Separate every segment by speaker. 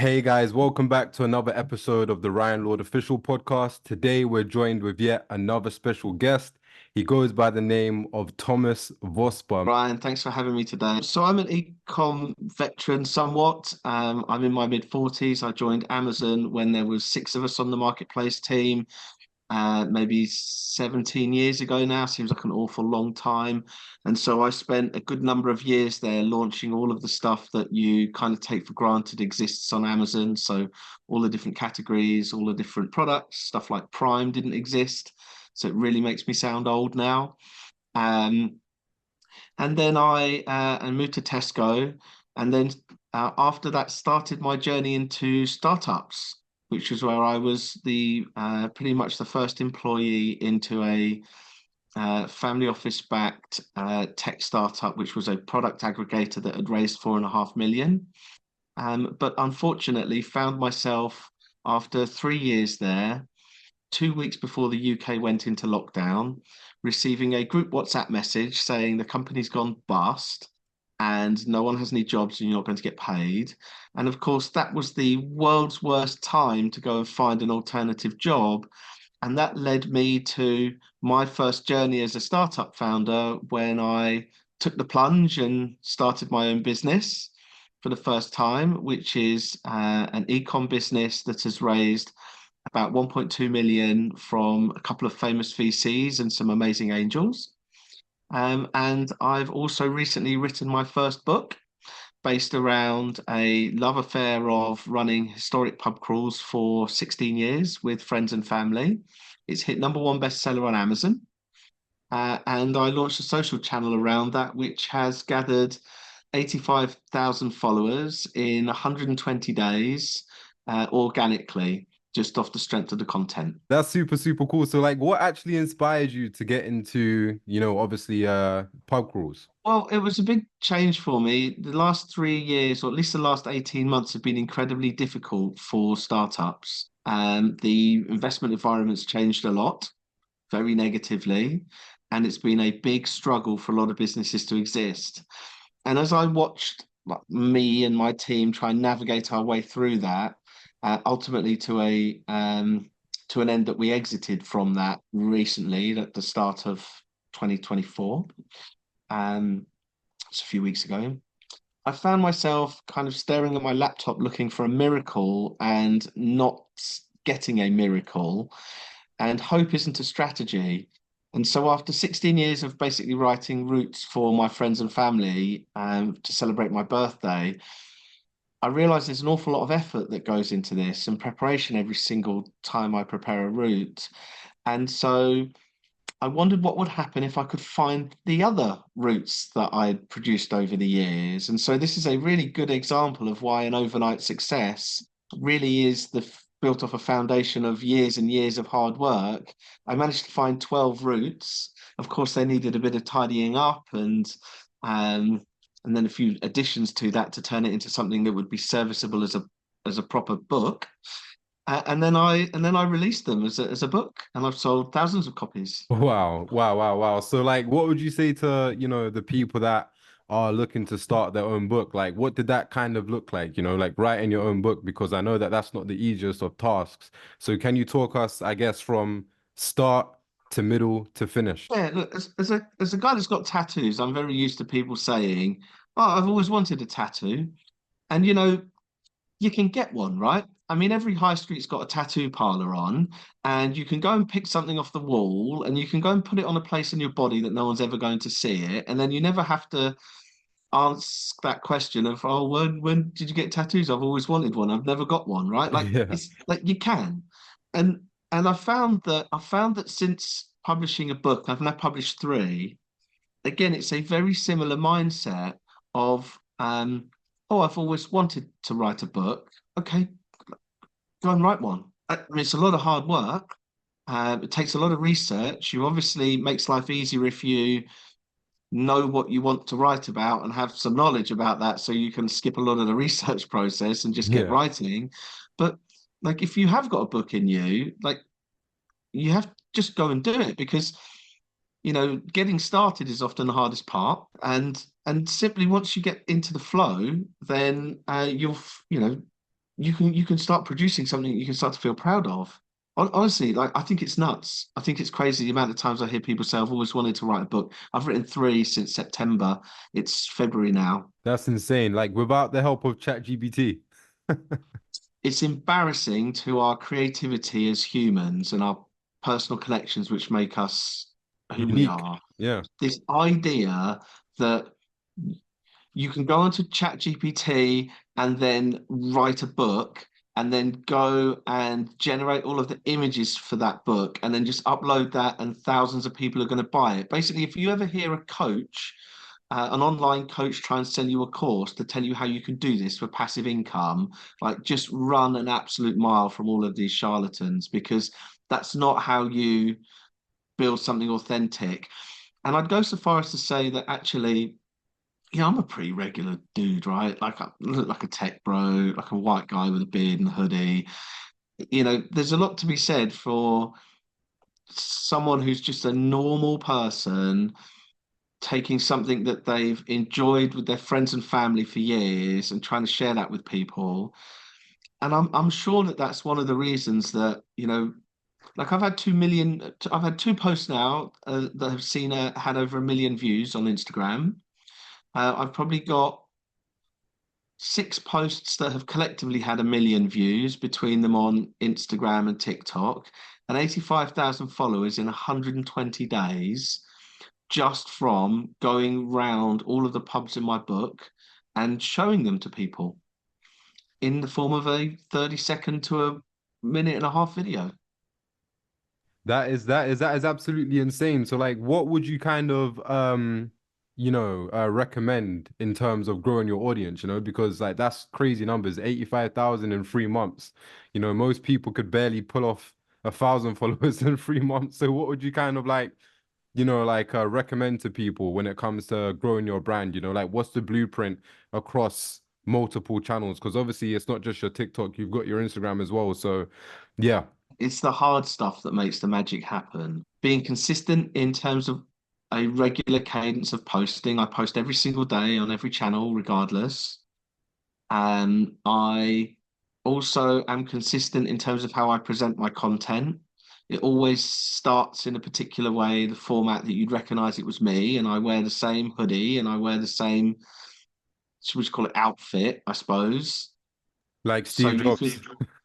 Speaker 1: Hey guys, welcome back to another episode of the Ryan Lord Official Podcast. Today we're joined with yet another special guest. He goes by the name of Thomas Vosper.
Speaker 2: Ryan, thanks for having me today. So I'm an e-com veteran somewhat. I'm in my mid-40s. I joined Amazon when there was six of us on the marketplace team, maybe 17 years ago now. Seems like an awful long time. And so I spent a good number of years there launching all of the stuff that you kind of take for granted exists on Amazon. So all the different categories, all the different products, stuff like Prime didn't exist. So it really makes me sound old now. Um, and then I moved to Tesco, and then after that started my journey into startups, which was where I was the pretty much the first employee into a family office backed tech startup, which was a product aggregator that had raised 4.5 million. But unfortunately, found myself after 3 years there, 2 weeks before the UK went into lockdown, receiving a group WhatsApp message saying the company's gone bust and no one has any jobs and you're not going to get paid. And of course, that was the world's worst time to go and find an alternative job. And that led me to my first journey as a startup founder when I took the plunge and started my own business for the first time, which is an e-com business that has raised about 1.2 million from a couple of famous VCs and some amazing angels. And I've also recently written my first book based around a love affair of running historic pub crawls for 16 years with friends and family. It's hit #1 bestseller on Amazon. And I launched a social channel around that, which has gathered 85,000 followers in 120 days organically, just off the strength of the content.
Speaker 1: That's super, super cool. So like what actually inspired you to get into, obviously pub crawls?
Speaker 2: Well, it was a big change for me. The last 3 years, or at least the last 18 months, have been incredibly difficult for startups. The investment environment's changed a lot, very negatively, and it's been a big struggle for a lot of businesses to exist. And as I watched me and my team try and navigate our way through that, ultimately to an end that we exited from that recently at the start of 2024. It's a few weeks ago. I found myself kind of staring at my laptop looking for a miracle and not getting a miracle. And hope isn't a strategy. And so after 16 years of basically writing routes for my friends and family to celebrate my birthday, I realize there's an awful lot of effort that goes into this and preparation every single time I prepare a route. And so I wondered what would happen if I could find the other routes that I'd produced over the years. And so this is a really good example of why an overnight success really is built off a foundation of years and years of hard work. I managed to find 12 routes. Of course, they needed a bit of tidying up and then a few additions to that to turn it into something that would be serviceable as a proper book. And then I released them as a book, and I've sold thousands of copies.
Speaker 1: Wow, wow, wow, wow. So like what would you say to, the people that are looking to start their own book? Like what did that kind of look like, like writing your own book? Because I know that that's not the easiest of tasks. So can you talk us, I guess, from start to middle to finish?
Speaker 2: Yeah, look, as a guy that's got tattoos, I'm very used to people saying, "Oh, I've always wanted a tattoo," and you can get one, right? I mean, every high street's got a tattoo parlor on, and you can go and pick something off the wall, and you can go and put it on a place in your body that no one's ever going to see it, and then you never have to ask that question of, "Oh, when did you get tattoos? I've always wanted one. I've never got one," right? Like
Speaker 1: Yeah.
Speaker 2: it's like you can, and I found that since publishing a book, I've now published three. Again, it's a very similar mindset of, oh, I've always wanted to write a book. Okay, go and write one. I mean, it's a lot of hard work. It takes a lot of research. You obviously makes life easier if you know what you want to write about and have some knowledge about that, so you can skip a lot of the research process and just get
Speaker 1: Yeah.
Speaker 2: writing. But like, if you have got a book in you, like you have to just go and do it because getting started is often the hardest part, and simply once you get into the flow, then you can start producing something you can start to feel proud of. Honestly, like I think it's nuts. I think it's crazy the amount of times I hear people say, "I've always wanted to write a book." I've written three since September. It's February now.
Speaker 1: That's insane. Like without the help of ChatGPT.
Speaker 2: It's embarrassing to our creativity as humans and our personal connections, which make us who we
Speaker 1: Unique.
Speaker 2: are.
Speaker 1: Yeah.
Speaker 2: This idea that you can go onto ChatGPT and then write a book and then go and generate all of the images for that book and then just upload that and thousands of people are going to buy it. Basically, if you ever hear a coach, an online coach try and sell you a course to tell you how you can do this for passive income, like just run an absolute mile from all of these charlatans because that's not how you build something authentic. And I'd go so far as to say that actually I'm a pretty regular dude, right? Like I look like a tech bro, like a white guy with a beard and a hoodie. There's a lot to be said for someone who's just a normal person taking something that they've enjoyed with their friends and family for years and trying to share that with people. And I'm sure that that's one of the reasons that, like I've had two posts now that have had over 1 million views on Instagram. I've probably got six posts that have collectively had 1 million views between them on Instagram and TikTok, and 85,000 followers in 120 days, just from going round all of the pubs in my book and showing them to people in the form of a 30-second to a minute and a half video.
Speaker 1: That is absolutely insane. So like what would you kind of recommend in terms of growing your audience, because like that's crazy numbers, 85,000 in 3 months. Most people could barely pull off 1,000 followers in 3 months. So what would you kind of like, recommend to people when it comes to growing your brand? Like what's the blueprint across multiple channels? Because obviously it's not just your TikTok, you've got your Instagram as well. So yeah.
Speaker 2: It's the hard stuff that makes the magic happen. Being consistent in terms of a regular cadence of posting. I post every single day on every channel, regardless. And I also am consistent in terms of how I present my content. It always starts in a particular way, the format that you'd recognize it was me. And I wear the same hoodie and I wear the same, should we call it outfit, I suppose.
Speaker 1: Like
Speaker 2: So
Speaker 1: Steve
Speaker 2: you could,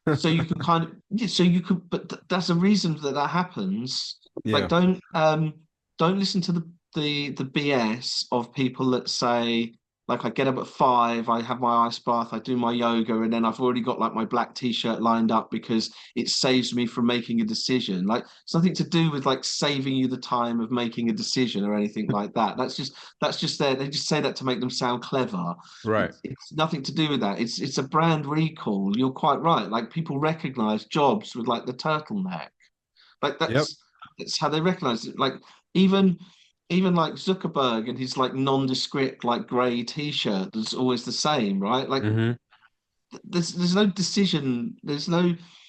Speaker 1: Jobs.
Speaker 2: so you can kind of, yeah, so you could, but that's a reason that that happens. Like,
Speaker 1: Yeah.
Speaker 2: don't listen to the BS of people that say, like, I get up at 5, I have my ice bath, I do my yoga, and then I've already got like my black t-shirt lined up because it saves me from making a decision. Like, it's nothing to do with like saving you the time of making a decision or anything like that. That's just there. They just say that to make them sound clever.
Speaker 1: Right.
Speaker 2: It's nothing to do with that. It's a brand recall. You're quite right. Like people recognize Jobs with like the turtleneck. Like
Speaker 1: Yep.
Speaker 2: that's how they recognize it. Like even even like Zuckerberg and his like nondescript like grey t-shirt that's always the same, right? Like
Speaker 1: Hmm.
Speaker 2: there's no decision. There's no.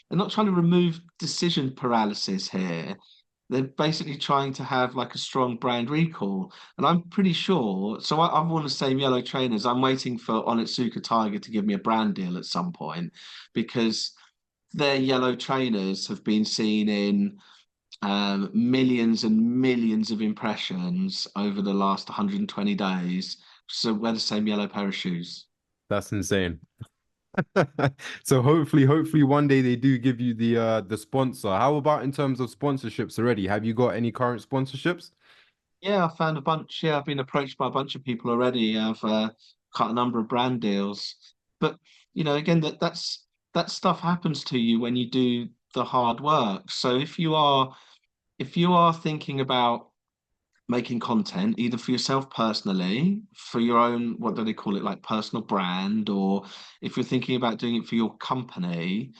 Speaker 2: They're not trying to remove decision paralysis here. They're basically trying to have like a strong brand recall. And I'm pretty sure. So I've worn the same yellow trainers. I'm waiting for Onitsuka Tiger to give me a brand deal at some point because their yellow trainers have been seen in millions and millions of impressions over the last 120 days. So wear the same yellow pair of shoes.
Speaker 1: That's insane. So hopefully one day they do give you the sponsor. How about in terms of sponsorships already? Have you got any current sponsorships?
Speaker 2: Yeah, I found a bunch. Yeah, I've been approached by a bunch of people already. I've cut a number of brand deals, but again, that stuff happens to you when you do the hard work. So if you are thinking about making content, either for yourself personally, for your own, what do they call it, like personal brand, or if you're thinking about doing it for your company,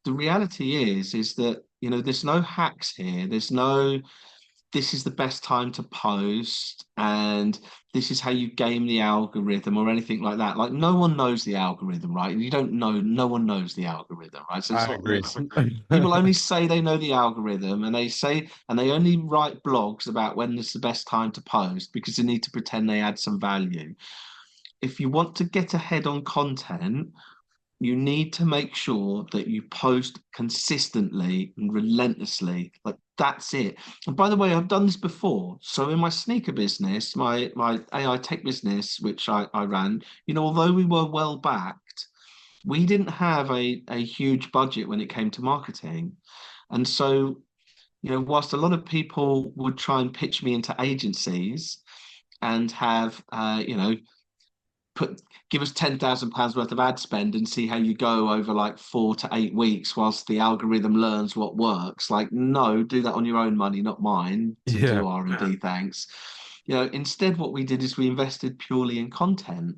Speaker 2: the reality is that there's no hacks here. There's no this is the best time to post and this is how you game the algorithm or anything like that. Like no one knows the algorithm, right? You don't know, no one knows the algorithm, right? So it's
Speaker 1: I
Speaker 2: not
Speaker 1: agree.
Speaker 2: this. People only say they know the algorithm and they only write blogs about when it's the best time to post because they need to pretend they add some value. If you want to get ahead on content, you need to make sure that you post consistently and relentlessly. Like that's it. And by the way, I've done this before. So in my sneaker business, my AI tech business, which I ran, although we were well backed, we didn't have a huge budget when it came to marketing. And so, whilst a lot of people would try and pitch me into agencies and have give us £10,000 worth of ad spend and see how you go over like 4 to 8 weeks whilst the algorithm learns what works. Like, no, do that on your own money, not mine, to
Speaker 1: Yeah.
Speaker 2: do R&D, thanks. Instead, what we did is we invested purely in content.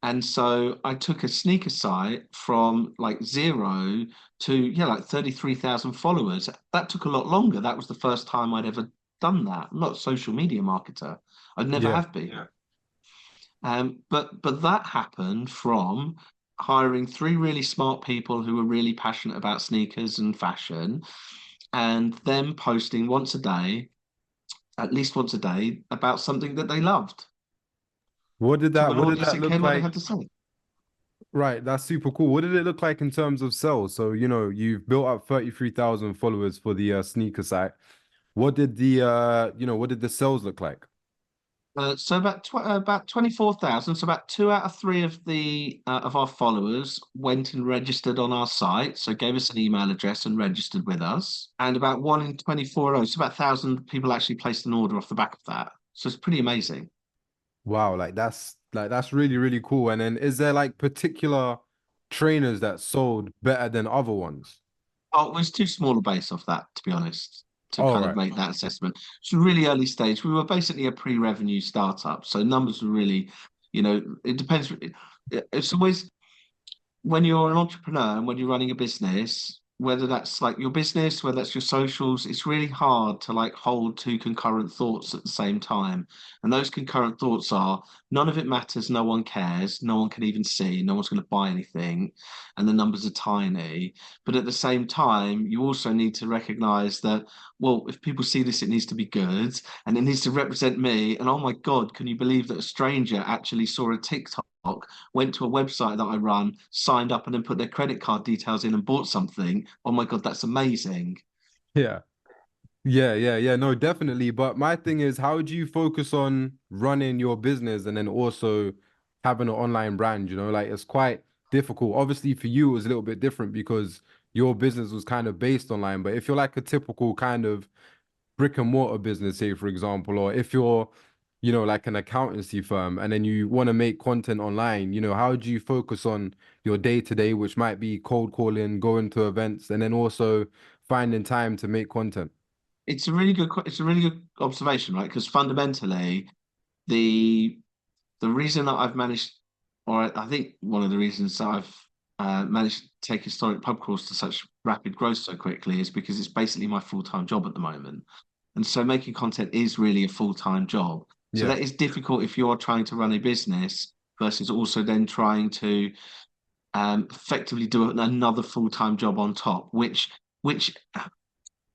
Speaker 2: And so I took a sneaker site from like zero to, like 33,000 followers. That took a lot longer. That was the first time I'd ever done that. I'm not a social media marketer. I'd never
Speaker 1: Yeah.
Speaker 2: have been. Yeah. But that happened from hiring three really smart people who were really passionate about sneakers and fashion, and them posting once a day, at least once a day, about something that they loved to an
Speaker 1: What did
Speaker 2: audience
Speaker 1: that
Speaker 2: that
Speaker 1: look
Speaker 2: cared what they
Speaker 1: like?
Speaker 2: had to say.
Speaker 1: Right, that's super cool. What did it look like in terms of sales? So, you've built up 33,000 followers for the sneaker site. What did what did the sales look like?
Speaker 2: So about 24,000. So about 2 out of 3 of our followers went and registered on our site. So gave us an email address and registered with us. And about 1 in 24 of those, so about 1,000 people actually placed an order off the back of that. So it's pretty amazing.
Speaker 1: Wow, that's really, really cool. And then is there like particular trainers that sold better than other ones?
Speaker 2: Oh, it was too small a base off that, to be honest, to
Speaker 1: All
Speaker 2: kind of
Speaker 1: right.
Speaker 2: make that assessment. It's a really early stage. We were basically a pre-revenue startup, so numbers were really, it depends. It's always when you're an entrepreneur and when you're running a business, whether that's like your business, whether that's your socials, it's really hard to like hold two concurrent thoughts at the same time. And those concurrent thoughts are none of it matters, no one cares, no one can even see, no one's going to buy anything, and the numbers are tiny. But at the same time, you also need to recognize that, well, if people see this, it needs to be good and it needs to represent me. And oh my God, can you believe that a stranger actually saw a TikTok, went to a website that I run, signed up, and then put their credit card details in and bought something? Oh my God, that's amazing.
Speaker 1: Yeah. Yeah. No, definitely. But my thing is, how do you focus on running your business and then also having an online brand? Like it's quite difficult. Obviously, for you, it was a little bit different because your business was kind of based online. But if you're like a typical kind of brick and mortar business, say for example, or if you're, like an accountancy firm and then you want to make content online, how do you focus on your day to day, which might be cold calling, going to events, and then also finding time to make content?
Speaker 2: It's a really good observation, right? Because fundamentally, the the reason that I've managed, or I think one of the reasons that I've managed to take historic pub crawls to such rapid growth so quickly is because it's basically my full-time job at the moment. And so making content is really a full-time job. So
Speaker 1: Yeah.
Speaker 2: that is difficult if you're trying to run a business versus also then trying to effectively do another full-time job on top, which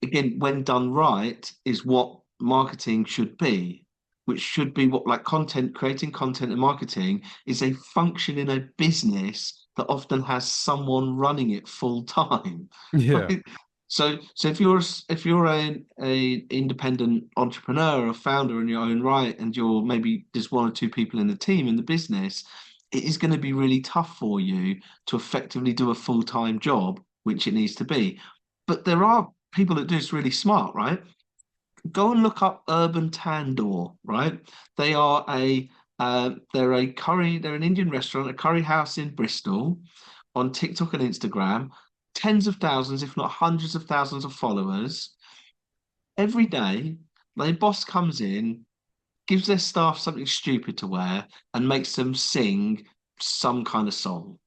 Speaker 2: again, when done right, is what marketing should be, which should be what like content, creating content and marketing is a function in a business that often has someone running it full time.
Speaker 1: Yeah.
Speaker 2: Right? So if you're a independent entrepreneur or founder in your own right, and you're maybe just one or two people in the team in the business, it is going to be really tough for you to effectively do a full-time job, which it needs to be. But there are people that do this really smart, right? Go and look up Urban Tandoor, right? They are they're an Indian restaurant, a curry house in Bristol, on TikTok and Instagram, tens of thousands, if not hundreds of thousands of followers. Every day, their boss comes in, gives their staff something stupid to wear, and makes them sing some kind of song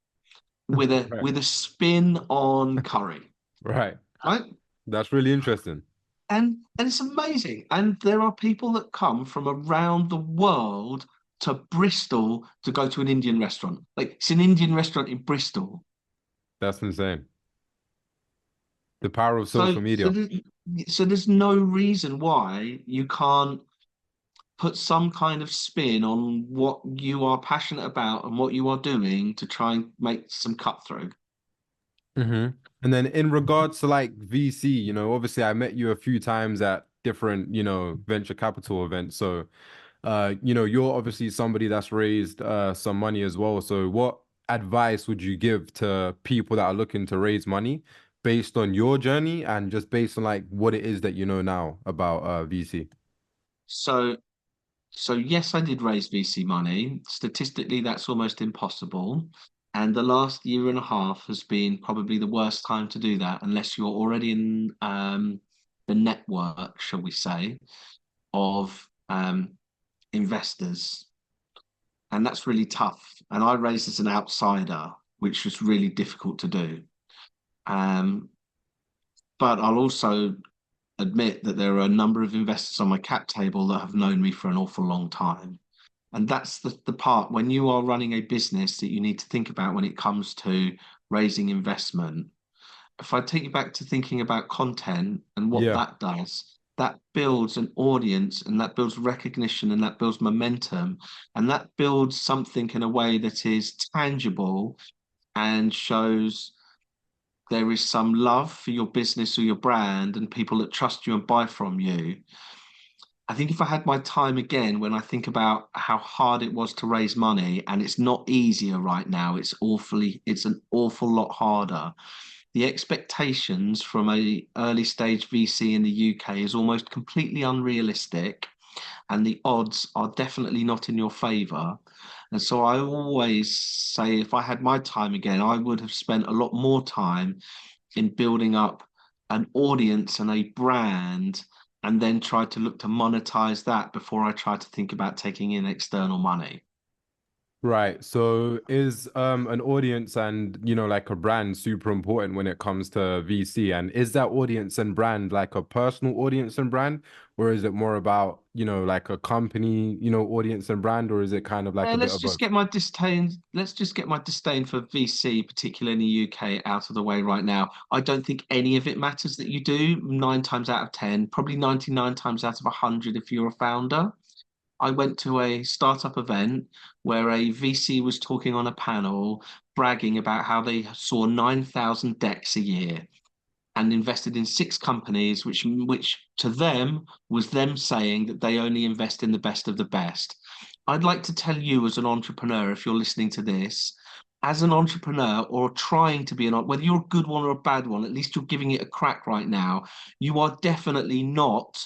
Speaker 2: with a
Speaker 1: Right.
Speaker 2: with a spin on curry,
Speaker 1: Right.
Speaker 2: right?
Speaker 1: That's really interesting.
Speaker 2: And it's amazing. And there are people that come from around the world to Bristol to go to an Indian restaurant. Like it's an Indian restaurant in Bristol.
Speaker 1: That's insane. The power of
Speaker 2: So
Speaker 1: social
Speaker 2: so
Speaker 1: media.
Speaker 2: there's, so there's no reason why you can't put some kind of spin on what you are passionate about and what you are doing to try and make some cut through.
Speaker 1: And then in regards to like VC, obviously I met you a few times at different, venture capital events. So, you're obviously somebody that's raised some money as well. So what advice would you give to people that are looking to raise money based on your journey and just based on like what it is that you know now about VC?
Speaker 2: So So yes, I did raise VC money. Statistically, that's almost impossible. And the last year and a half has been probably the worst time to do that, unless you're already in the network, shall we say, of investors. And that's really tough. And I raised as an outsider, which was really difficult to do. Um, but I'll also admit that there are a number of investors on my cap table that have known me for an awful long time. And that's the part when you are running a business that you need to think about when it comes to raising investment. If I take you back to thinking about content and what
Speaker 1: Yeah.
Speaker 2: that does, that builds an audience and that builds recognition and that builds momentum and that builds something in a way that is tangible and shows there is some love for your business or your brand and people that trust you and buy from you. I think if I had my time again, when I think about how hard it was to raise money, and it's not easier right now, it's an awful lot harder. The expectations from a early stage VC in the UK is almost completely unrealistic, and the odds are definitely not in your favor. And so I always say, if I had my time again, I would have spent a lot more time in building up an audience and a brand and then try to look to monetize that before I try to think about taking in external money.
Speaker 1: Right. So is an audience and like a brand super important when it comes to VC? And is that audience and brand like a personal audience and brand, or is it more about, like a company, audience and brand, or is it kind of like a bit of both?
Speaker 2: Let's just get my disdain for VC, particularly in the UK, out of the way right now. I don't think any of it matters that you do 9 times out of 10, probably 99 times out of 100 if you're a founder. I went to a startup event where a VC was talking on a panel, bragging about how they saw 9,000 decks a year and invested in 6 companies, which to them was them saying that they only invest in the best of the best. I'd like to tell you as an entrepreneur, if you're listening to this, as an entrepreneur or trying to be whether you're a good one or a bad one, at least you're giving it a crack right now. You are definitely not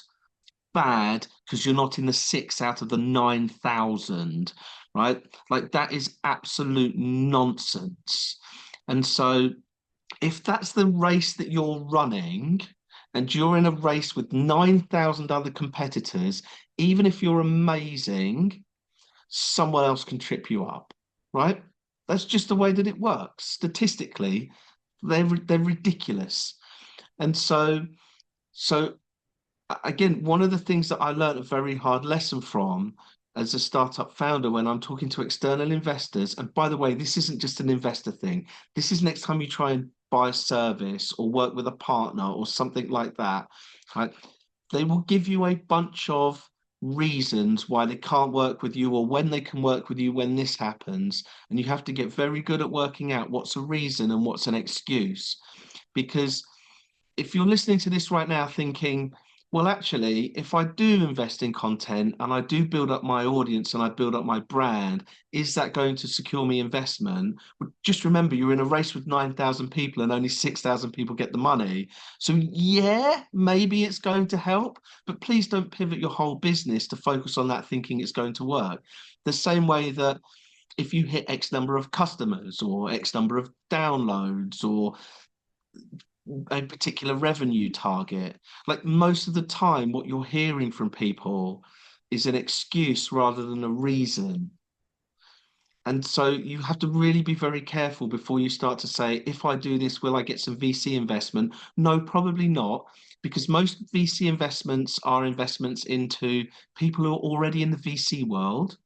Speaker 2: bad because you're not in the 6 out of the 9,000, right? Like that is absolute nonsense. And so if that's the race that you're running and you're in a race with 9,000 other competitors, even if you're amazing, someone else can trip you up, right? That's just the way that it works. Statistically, they're ridiculous. And so again, one of the things that I learned a very hard lesson from as a startup founder when I'm talking to external investors, and by the way, this isn't just an investor thing. This is next time you try and buy a service or work with a partner or something like that, right? They will give you a bunch of reasons why they can't work with you or when they can work with you when this happens. And you have to get very good at working out what's a reason and what's an excuse. Because if you're listening to this right now thinking, well, actually, if I do invest in content and I do build up my audience and I build up my brand, is that going to secure me investment? Well, just remember, you're in a race with 9,000 people and only 6,000 people get the money. So, yeah, maybe it's going to help, but please don't pivot your whole business to focus on that thinking it's going to work. The same way that if you hit X number of customers or X number of downloads or a particular revenue target. Like most of the time, what you're hearing from people is an excuse rather than a reason. And so you have to really be very careful before you start to say, if I do this, will I get some VC investment? No, probably not, because most VC investments are investments into people who are already in the VC world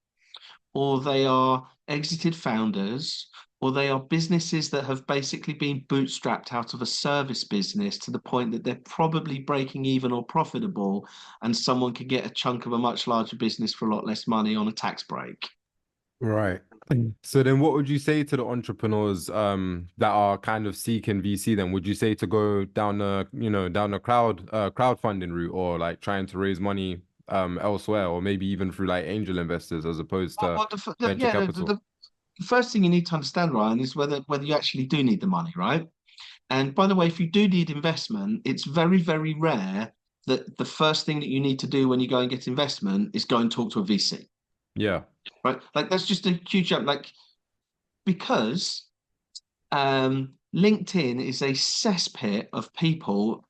Speaker 2: or they are exited founders, or they are businesses that have basically been bootstrapped out of a service business to the point that they're probably breaking even or profitable, and someone could get a chunk of a much larger business for a lot less money on a tax break.
Speaker 1: Right. So then what would you say to the entrepreneurs that are kind of seeking VC then? Would you say to go down the, down the crowdfunding route, or like trying to raise money elsewhere, or maybe even through like angel investors as opposed to
Speaker 2: Well,
Speaker 1: venture capital?
Speaker 2: the first thing you need to understand, Ryan, is whether you actually do need the money, right? And by the way, if you do need investment, it's very, very rare that the first thing that you need to do when you go and get investment is go and talk to a VC,
Speaker 1: Yeah.
Speaker 2: right? Like that's just a huge jump. Like because LinkedIn is a cesspit of people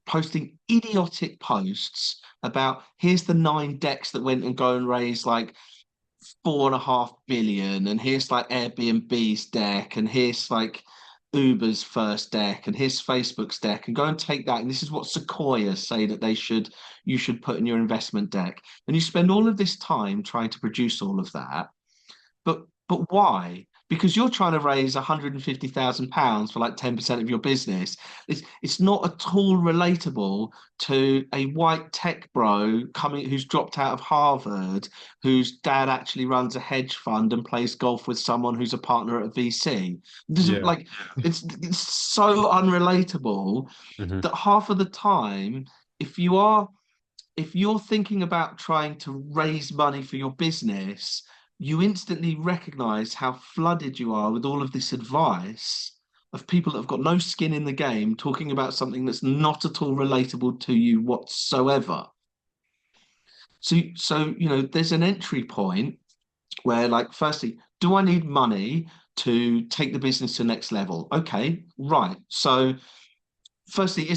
Speaker 2: posting idiotic posts about here's the 9 decks that went and go and raise like 4.5 billion, and here's like Airbnb's deck, and here's like Uber's first deck, and here's Facebook's deck, and go and take that. And this is what Sequoias say that you should put in your investment deck. And you spend all of this time trying to produce all of that. But why? Because you're trying to raise £150,000 for like 10% of your business. It's not at all relatable to a white tech bro who's dropped out of Harvard, whose dad actually runs a hedge fund and plays golf with someone who's a partner at a VC. This is
Speaker 1: Yeah.
Speaker 2: like it's so unrelatable
Speaker 1: Hmm.
Speaker 2: that half of the time, if you're thinking about trying to raise money for your business, you instantly recognize how flooded you are with all of this advice of people that have got no skin in the game talking about something that's not at all relatable to you whatsoever. So there's an entry point where, like, firstly, do I need money to take the business to the next level? Okay, right. So firstly,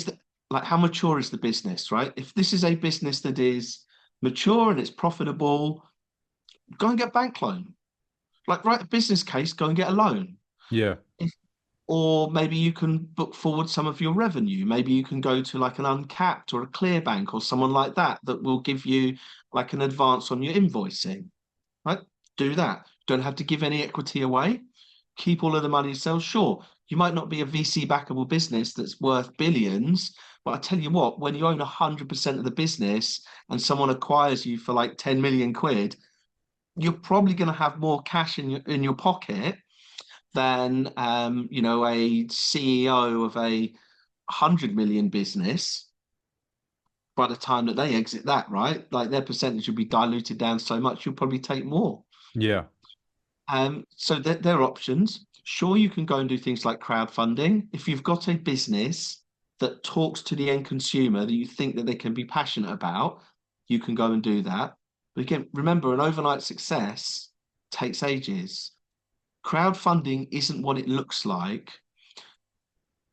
Speaker 2: how mature is the business, right? If this is a business that is mature and it's profitable, go and get bank loan. Like, write a business case, go and get a loan.
Speaker 1: Yeah.
Speaker 2: Or maybe you can book forward some of your revenue. Maybe you can go to like an uncapped or a clear bank or someone like that that will give you like an advance on your invoicing, right? Do that. Don't have to give any equity away. Keep all of the money yourself. Sure, you might not be a VC backable business that's worth billions, but I tell you what, when you own 100% of the business and someone acquires you for like 10 million quid, you're probably going to have more cash in your pocket than a CEO of a 100 million business by the time that they exit that, right? Like their percentage will be diluted down so much, you'll probably take more.
Speaker 1: Yeah.
Speaker 2: So there are options. Sure, you can go and do things like crowdfunding. If you've got a business that talks to the end consumer that you think that they can be passionate about, you can go and do that. But again, remember, an overnight success takes ages. Crowdfunding isn't what it looks like.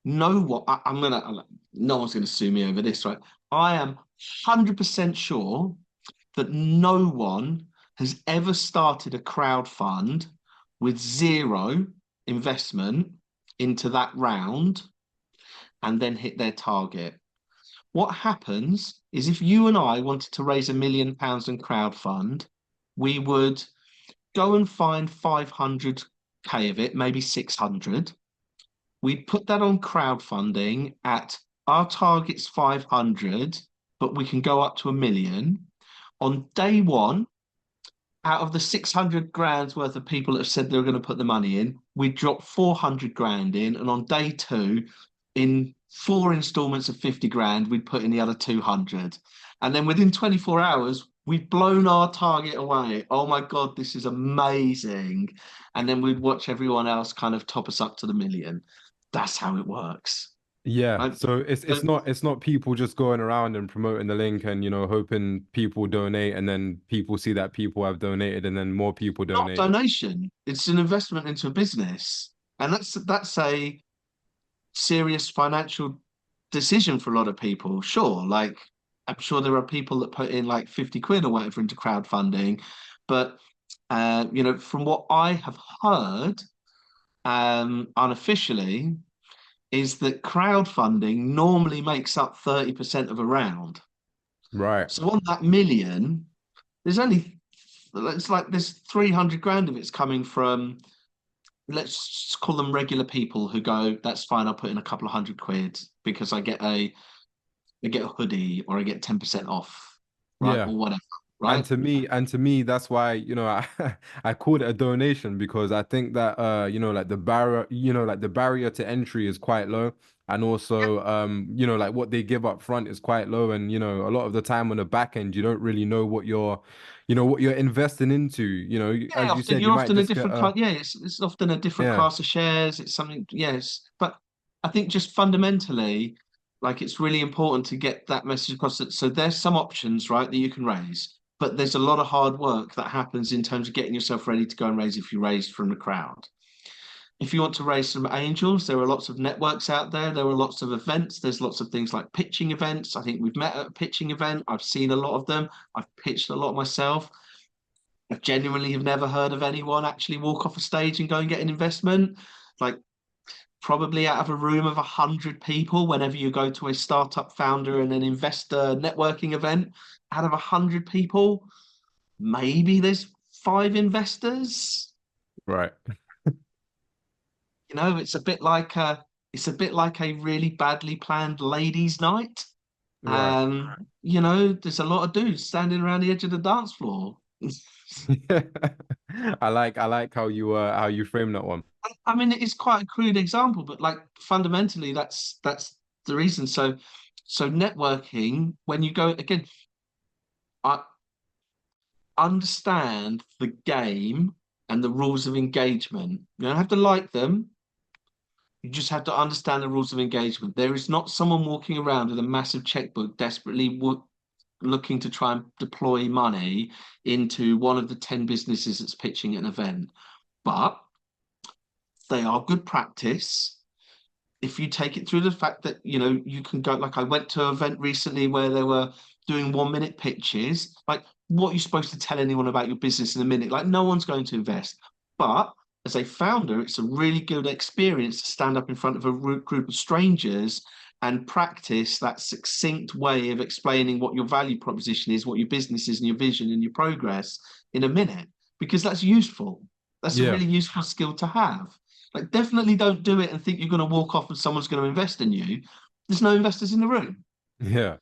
Speaker 2: No one's gonna sue me over this, right? I am 100% sure that no one has ever started a crowd fund with zero investment into that round and then hit their target. What happens is if you and I wanted to raise £1 million in crowd fund, we would go and find 500k of it, maybe 600. We'd put that on crowdfunding at our target's 500, but we can go up to 1 million. On day one, out of the 600 grand's worth of people that have said they're going to put the money in, we drop 400 grand in. And on day two, in 4 installments of 50 grand, we'd put in the other 200. And then within 24 hours, we've blown our target away. Oh my God, this is amazing. And then we'd watch everyone else kind of top us up to the million. That's how it works.
Speaker 1: Yeah,
Speaker 2: Right?
Speaker 1: so it's not people just going around and promoting the link and hoping people donate, and then people see that people have donated and then more people
Speaker 2: Not
Speaker 1: donate.
Speaker 2: donation. It's an investment into a business. And that's a serious financial decision for a lot of people. Sure, like I'm sure there are people that put in like 50 quid or whatever into crowdfunding, but from what I have heard, unofficially, is that crowdfunding normally makes up 30% of a round.
Speaker 1: Right.
Speaker 2: So on that million, there's only it's like there's 300 grand of it's coming from, let's just call them regular people who go, that's fine, I'll put in a couple of £100 because I get a hoodie or I get 10% off, right?
Speaker 1: Yeah.
Speaker 2: Or whatever,
Speaker 1: And
Speaker 2: right?
Speaker 1: to me, that's why, I called it a donation because I think that like the barrier, like the barrier to entry is quite low. And also, like what they give up front is quite low. And, a lot of the time on the back end, you don't really know what you're investing into.
Speaker 2: Yeah,
Speaker 1: As you
Speaker 2: often
Speaker 1: said, you
Speaker 2: you're
Speaker 1: might
Speaker 2: often a
Speaker 1: just get
Speaker 2: different class. Yeah, it's often a different
Speaker 1: yeah,
Speaker 2: class of shares. It's something, yes. But I think just fundamentally, like it's really important to get that message across. So there's some options, right, that you can raise, but there's a lot of hard work that happens in terms of getting yourself ready to go and raise if you raise from the crowd. If you want to raise some angels, there are lots of networks out there. There are lots of events. There's lots of things like pitching events. I think we've met at a pitching event. I've seen a lot of them. I've pitched a lot myself. I genuinely have never heard of anyone actually walk off a stage and go and get an investment. Like probably out of a room of 100 people, whenever you go to a startup founder and an investor networking event, out of 100 people, maybe there's 5 investors.
Speaker 1: right,
Speaker 2: You know, it's a bit like a really badly planned ladies' night.
Speaker 1: right.
Speaker 2: There's a lot of dudes standing around the edge of the dance floor.
Speaker 1: I like how you frame that one.
Speaker 2: I mean, it is quite a crude example, but like fundamentally, that's the reason. So networking, when you go again, I understand the game and the rules of engagement. You don't have to like them. You just have to understand the rules of engagement. There is not someone walking around with a massive checkbook, desperately looking to try and deploy money into one of the 10 businesses that's pitching an event, but they are good practice if you take it through the fact that you can go, like I went to an event recently where they were doing 1 minute pitches. Like, what are you supposed to tell anyone about your business in a minute? Like, no one's going to invest. But as a founder, it's a really good experience to stand up in front of a group of strangers and practice that succinct way of explaining what your value proposition is, what your business is, and your vision and your progress in a minute, because that's useful. That's a
Speaker 1: Yeah,
Speaker 2: really useful skill to have. Like, definitely don't do it and think you're going to walk off and someone's going to invest in you. There's no investors in the room.
Speaker 1: yeah.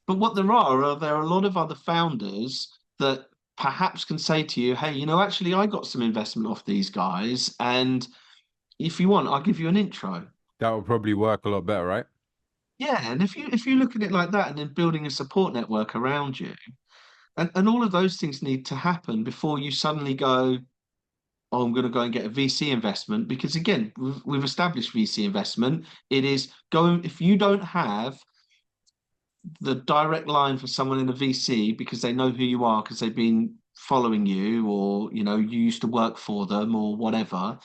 Speaker 2: But what there are a lot of other founders that perhaps can say to you, hey, actually, I got some investment off these guys. And if you want, I'll give you an intro.
Speaker 1: That would probably work a lot better, right?
Speaker 2: Yeah. And if you look at it like that and then building a support network around you, and all of those things need to happen before you suddenly go, oh, I'm going to go and get a VC investment. Because again, we've established VC investment. It is going, if you don't have the direct line for someone in a VC because they know who you are, because they've been following you, or you used to work for them or whatever.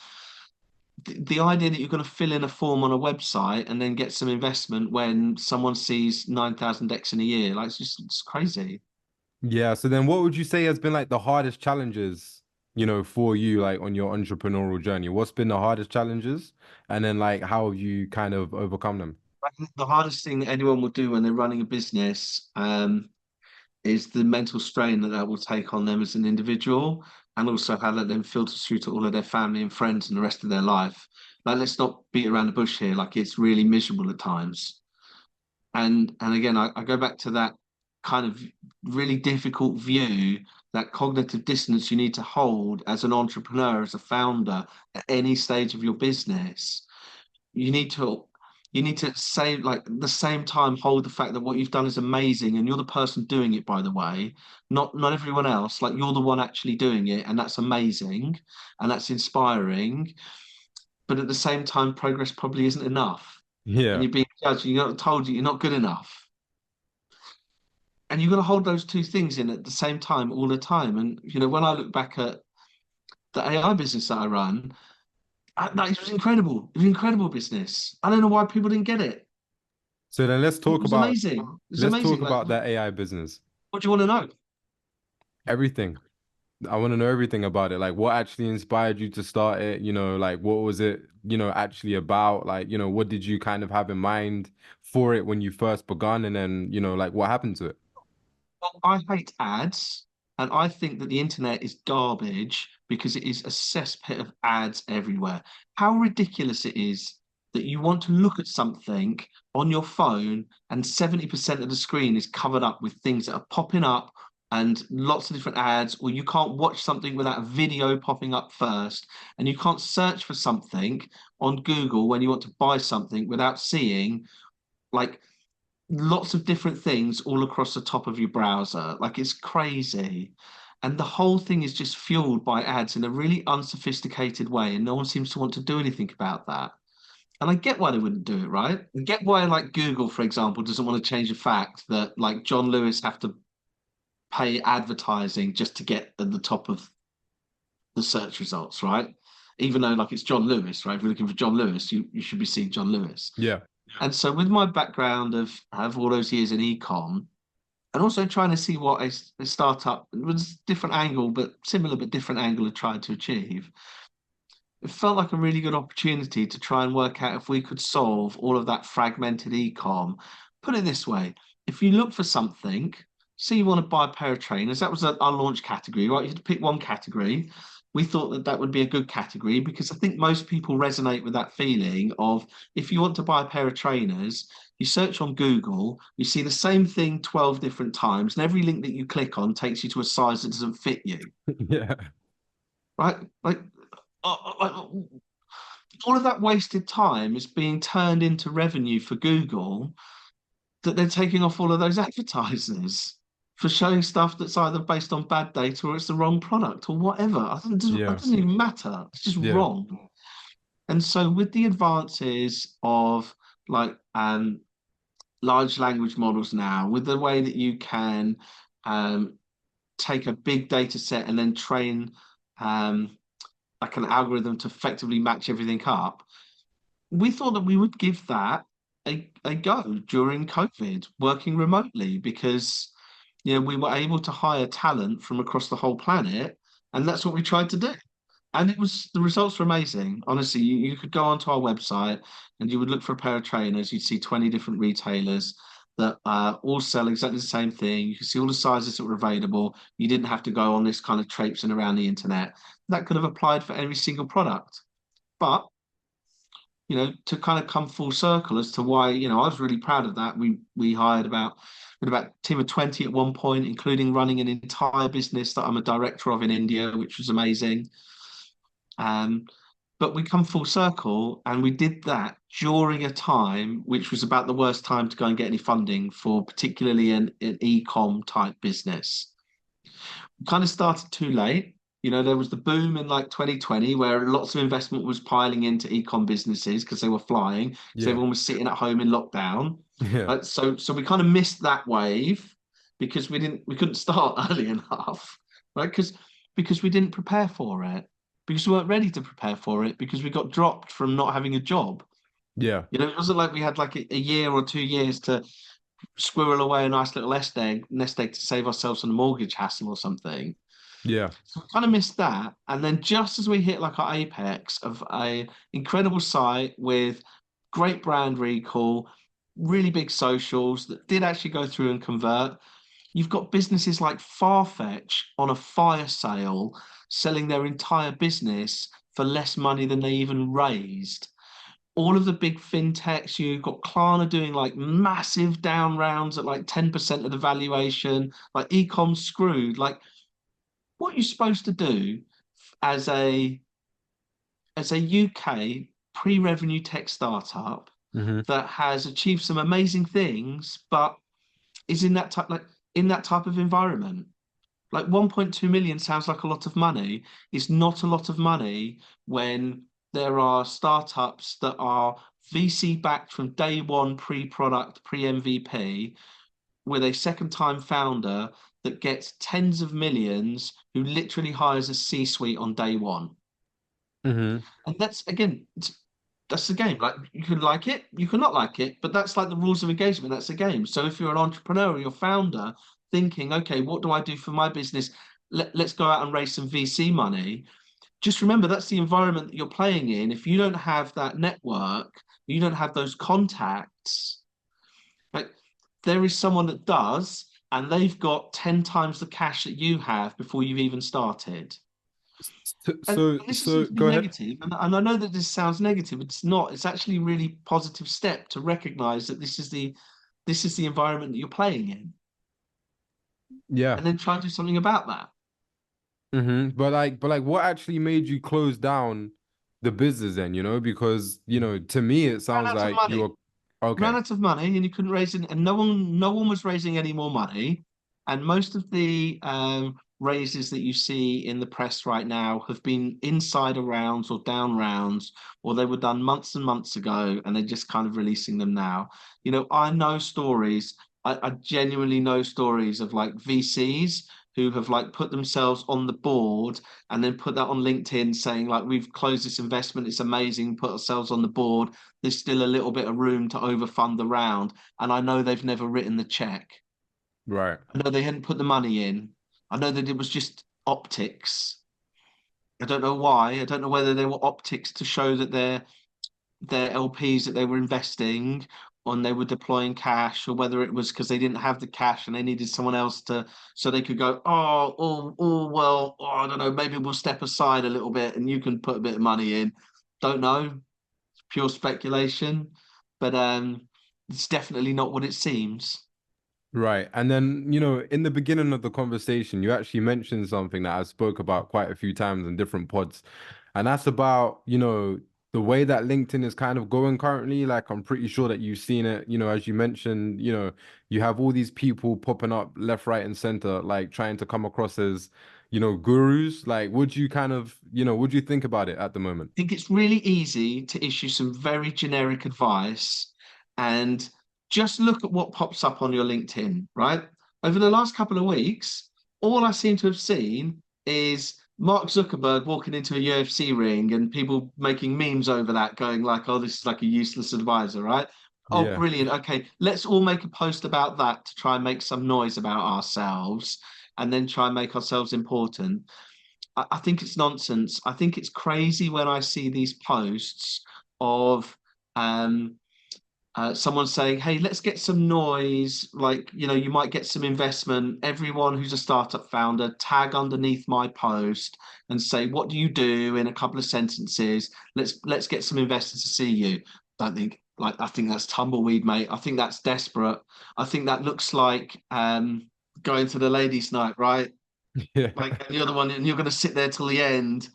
Speaker 2: The idea that you're going to fill in a form on a website and then get some investment when someone sees 9,000x in a year, like it's crazy.
Speaker 1: Yeah. So then what would you say has been like the hardest challenges, for you, like on your entrepreneurial journey? What's been the hardest challenges? And then like how have you kind of overcome them?
Speaker 2: I think the hardest thing that anyone will do when they're running a business is the mental strain that will take on them as an individual, and also how that then filters through to all of their family and friends and the rest of their life. Like, let's not beat around the bush here. Like, it's really miserable at times. And again, I go back to that kind of really difficult view, that cognitive dissonance you need to hold as an entrepreneur, as a founder, at any stage of your business. You need to say, like, at the same time, hold the fact that what you've done is amazing and you're the person doing it, by the way, not everyone else. Like, you're the one actually doing it, and that's amazing and that's inspiring. But at the same time, progress probably isn't enough, and
Speaker 1: Yeah.
Speaker 2: you're being judged, you're not told you're not good enough. And you've got to hold those two things in at the same time all the time. And when I look back at the AI business that I run, it was incredible. It was incredible business. I don't know why people didn't get it.
Speaker 1: So then
Speaker 2: It was amazing. It was
Speaker 1: let's talk
Speaker 2: amazing. Like,
Speaker 1: about that AI business.
Speaker 2: what do you want to know?
Speaker 1: Everything. I want to know everything about it. Like what actually inspired you to start it? Like what was it, actually about? Like, what did you kind of have in mind for it when you first begun? And then, like what happened to it?
Speaker 2: Well, I hate ads. And I think that the internet is garbage because it is a cesspit of ads everywhere. How ridiculous it is that you want to look at something on your phone and 70% of the screen is covered up with things that are popping up and lots of different ads, or you can't watch something without a video popping up first, and you can't search for something on Google when you want to buy something without seeing like lots of different things all across the top of your browser. Like, it's crazy. And the whole thing is just fueled by ads in a really unsophisticated way, and no one seems to want to do anything about that. And I get why they wouldn't do it, right? I get why, like, Google, for example, doesn't want to change the fact that, like, John Lewis have to pay advertising just to get at the top of the search results, right? Even though, like, it's John Lewis, right? If you're looking for John Lewis, you should be seeing John Lewis.
Speaker 1: Yeah.
Speaker 2: And so with my background of all those years in ecom, and also trying to see what a startup, it was a different angle, but similar but different angle had tried to achieve, it felt like a really good opportunity to try and work out if we could solve all of that fragmented ecom. Put it this way, if you look for something, say you want to buy a pair of trainers, that was our launch category, right? You had to pick one category. We thought that that would be a good category because I think most people resonate with that feeling of, if you want to buy a pair of trainers, you search on Google, you see the same thing 12 different times, and every link that you click on takes you to a size that doesn't fit you,
Speaker 1: Yeah.
Speaker 2: right? Like, all of that wasted time is being turned into revenue for Google, that they're taking off all of those advertisers for showing stuff that's either based on bad data or it's the wrong product or whatever. It
Speaker 1: Yeah.
Speaker 2: doesn't even matter. It's just
Speaker 1: Yeah.
Speaker 2: wrong. And so with the advances of, like, large language models now, with the way that you can take a big data set and then train like an algorithm to effectively match everything up, we thought that we would give that a go during COVID, working remotely, because we were able to hire talent from across the whole planet, and that's what we tried to do. And the results were amazing. Honestly, you could go onto our website and you would look for a pair of trainers. You'd see 20 different retailers that all sell exactly the same thing. You could see all the sizes that were available. You didn't have to go on this kind of traipsing around the internet. That could have applied for every single product. But to kind of come full circle as to why, I was really proud of that. We hired about a team of 20 at one point, including running an entire business that I'm a director of in India, which was amazing. But we come full circle, and we did that during a time which was about the worst time to go and get any funding for particularly an e-com type business. We kind of started too late. There was the boom in like 2020 where lots of investment was piling into e-com businesses because they were flying. So
Speaker 1: Yeah.
Speaker 2: everyone was sitting at home in lockdown.
Speaker 1: Yeah.
Speaker 2: So we kind of missed that wave because we couldn't start early enough, right? Because we didn't prepare for it, because we weren't ready to prepare for it, because we got dropped from not having a job.
Speaker 1: Yeah.
Speaker 2: It wasn't like we had like a year or 2 years to squirrel away a nice little nest egg to save ourselves on a mortgage hassle or something.
Speaker 1: Yeah.
Speaker 2: So I kind of missed that. And then just as we hit like our apex of a incredible site with great brand recall, really big socials that did actually go through and convert, you've got businesses like Farfetch on a fire sale selling their entire business for less money than they even raised. All of the big fintechs, you've got Klarna doing like massive down rounds at like 10% of the valuation, like ecom screwed. Like, what you're supposed to do as a UK pre-revenue tech startup
Speaker 1: Mm-hmm.
Speaker 2: that has achieved some amazing things, but is in that type of environment. Like 1.2 million sounds like a lot of money. It's not a lot of money when there are startups that are VC backed from day one, pre-product, pre-MVP, with a second-time founder that gets tens of millions, who literally hires a C-suite on day one.
Speaker 1: Mm-hmm.
Speaker 2: And that's, again, that's the game. Like, you can like it, you can not like it, but that's like the rules of engagement. That's the game. So if you're an entrepreneur or you're a founder thinking, okay, what do I do for my business? Let's go out and raise some VC money. Just remember, that's the environment that you're playing in. If you don't have that network, you don't have those contacts, like, there is someone that does, and they've got 10 times the cash that you have before you've even started.
Speaker 1: So,
Speaker 2: And
Speaker 1: so,
Speaker 2: this
Speaker 1: so
Speaker 2: isn't to be
Speaker 1: go ahead.
Speaker 2: negative, and I know that this sounds negative, it's not. It's actually a really positive step to recognize that this is the environment that you're playing in,
Speaker 1: Yeah.
Speaker 2: and then try to do something about that.
Speaker 1: But like, what actually made you close down the business then? Because to me it
Speaker 2: Ran
Speaker 1: sounds
Speaker 2: out of
Speaker 1: like you
Speaker 2: money.
Speaker 1: were
Speaker 2: Ran
Speaker 1: okay.
Speaker 2: out of money, and you couldn't raise it, and no one was raising any more money. And most of the raises that you see in the press right now have been insider rounds or down rounds, or they were done months and months ago, and they're just kind of releasing them now. I know stories. I genuinely know stories of like VCs who have like put themselves on the board and then put that on LinkedIn saying like we've closed this investment, it's amazing, put ourselves on the board, there's still a little bit of room to overfund the round. And I know they've never written the check.
Speaker 1: Right.
Speaker 2: I know they hadn't put the money in. I know that it was just optics. I don't know why. I don't know whether they were optics to show that their LPs that they were investing on they were deploying cash, or whether it was because they didn't have the cash and they needed someone else to so they could go, well, I don't know, maybe we'll step aside a little bit and you can put a bit of money in. Don't know. Pure speculation, but it's definitely not what it seems.
Speaker 1: Right. And then, in the beginning of the conversation, you actually mentioned something that I spoke about quite a few times in different pods. And that's about, the way that LinkedIn is kind of going currently. Like, I'm pretty sure that you've seen it, as you mentioned, you have all these people popping up left, right, and center, like trying to come across as, gurus. Like, would you kind of, would you think about it at the moment?
Speaker 2: I think it's really easy to issue some very generic advice and just look at what pops up on your LinkedIn, right? Over the last couple of weeks, all I seem to have seen is Mark Zuckerberg walking into a UFC ring and people making memes over that, going like, oh, this is like a useless advisor, right? Oh,
Speaker 1: Yeah.
Speaker 2: brilliant. Okay, let's all make a post about that to try and make some noise about ourselves and then try and make ourselves important. I think it's nonsense. I think it's crazy when I see these posts of um, someone saying, "Hey, let's get some noise. Like, you might get some investment. Everyone who's a startup founder, tag underneath my post and say, what do you do in a couple of sentences? Let's get some investors to see you." I think that's tumbleweed, mate. I think that's desperate. I think that looks like going to the ladies' night, right?
Speaker 1: Yeah.
Speaker 2: Like, and you're the one, and you're going to sit there till the end.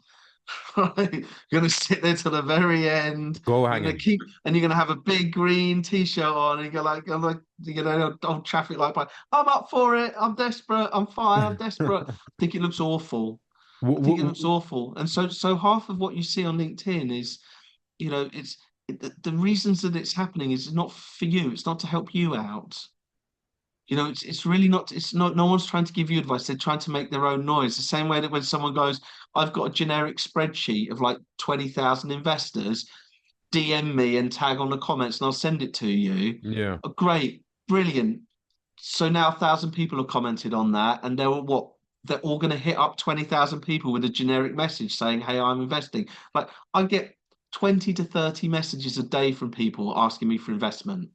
Speaker 2: Right? You're going to sit there till the very end.
Speaker 1: Go
Speaker 2: You're going to
Speaker 1: hanging.
Speaker 2: keep, and you're going to have a big green t-shirt on, and you're like, old traffic light by. I'm up for it. I'm desperate. I'm fine. I'm desperate. I think it looks awful. I think it looks awful. And so half of what you see on LinkedIn is, the reasons that it's happening is not for you. It's not to help you out. It's really not, it's not, no one's trying to give you advice. They're trying to make their own noise. The same way that when someone goes, I've got a generic spreadsheet of like 20,000 investors, DM me and tag on the comments and I'll send it to you.
Speaker 1: Yeah.
Speaker 2: Oh, great, brilliant. So now 1,000 people have commented on that, and they're all going to hit up 20,000 people with a generic message saying, hey, I'm investing. Like, I get 20 to 30 messages a day from people asking me for investment.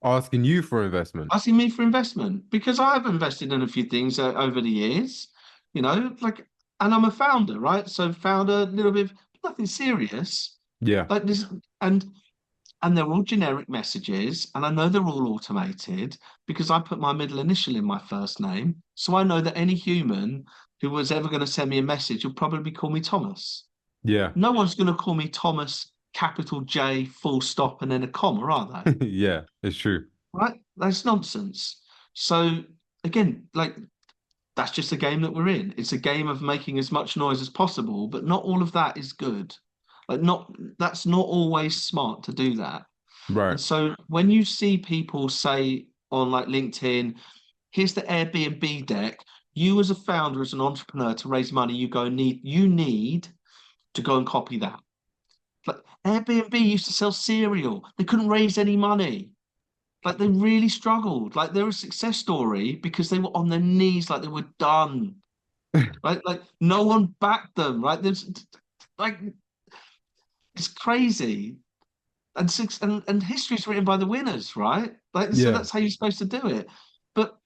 Speaker 1: Asking you for investment.
Speaker 2: Asking me for investment because I've invested in a few things over the years, like, and I'm a founder, right? So founder, a little bit, nothing serious,
Speaker 1: Yeah.
Speaker 2: like this, and and they're all generic messages, and I know they're all automated because I put my middle initial in my first name, so I know that any human who was ever going to send me a message will probably call me Thomas.
Speaker 1: Yeah.
Speaker 2: No one's going to call me Thomas, capital J, full stop, and then a comma, are they?
Speaker 1: Yeah, it's true.
Speaker 2: Right? That's nonsense. So again, like that's just a game that we're in. It's a game of making as much noise as possible, but not all of that is good. Like not that's not always smart to do that.
Speaker 1: Right.
Speaker 2: And so when you see people say on like LinkedIn, here's the Airbnb deck, you as a founder, as an entrepreneur to raise money, you need to go and copy that. Like Airbnb used to sell cereal. They couldn't raise any money. Like they really struggled. Like they're a success story because they were on their knees, like they were done. Right? Like no one backed them. Right? There's like it's crazy. And history's written by the winners, right? Like so
Speaker 1: Yeah.
Speaker 2: that's how you're supposed to do it. But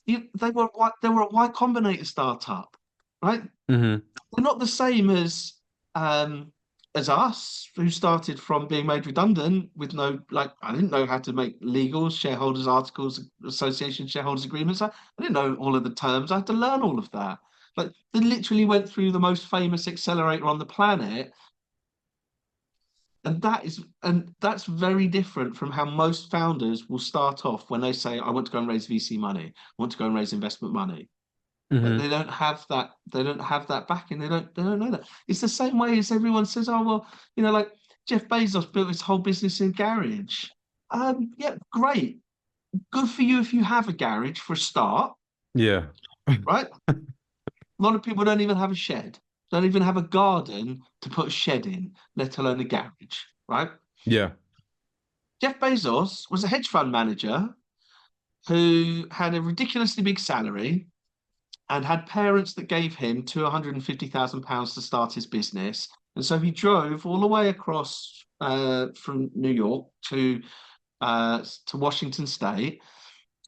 Speaker 2: They were a Y Combinator startup, right?
Speaker 1: Hmm.
Speaker 2: They're not the same as us, who started from being made redundant with no, like, I didn't know how to make legals, shareholders articles, association shareholders agreements. I didn't know all of the terms. I had to learn all of that. Like, they literally went through the most famous accelerator on the planet. And that's very different from how most founders will start off when they say, I want to go and raise VC money, I want to go and raise investment money. Like,
Speaker 1: Hmm.
Speaker 2: they don't have that. They don't have that backing. They don't know that. It's the same way as everyone says, "Oh well, like Jeff Bezos built his whole business in a garage." Yeah, great, good for you if you have a garage for a start,
Speaker 1: Yeah.
Speaker 2: right? A lot of people don't even have a shed, don't even have a garden to put a shed in, let alone a garage, right?
Speaker 1: Yeah.
Speaker 2: Jeff Bezos was a hedge fund manager who had a ridiculously big salary and had parents that gave him £250,000 to start his business. And so he drove all the way across from New York to Washington State.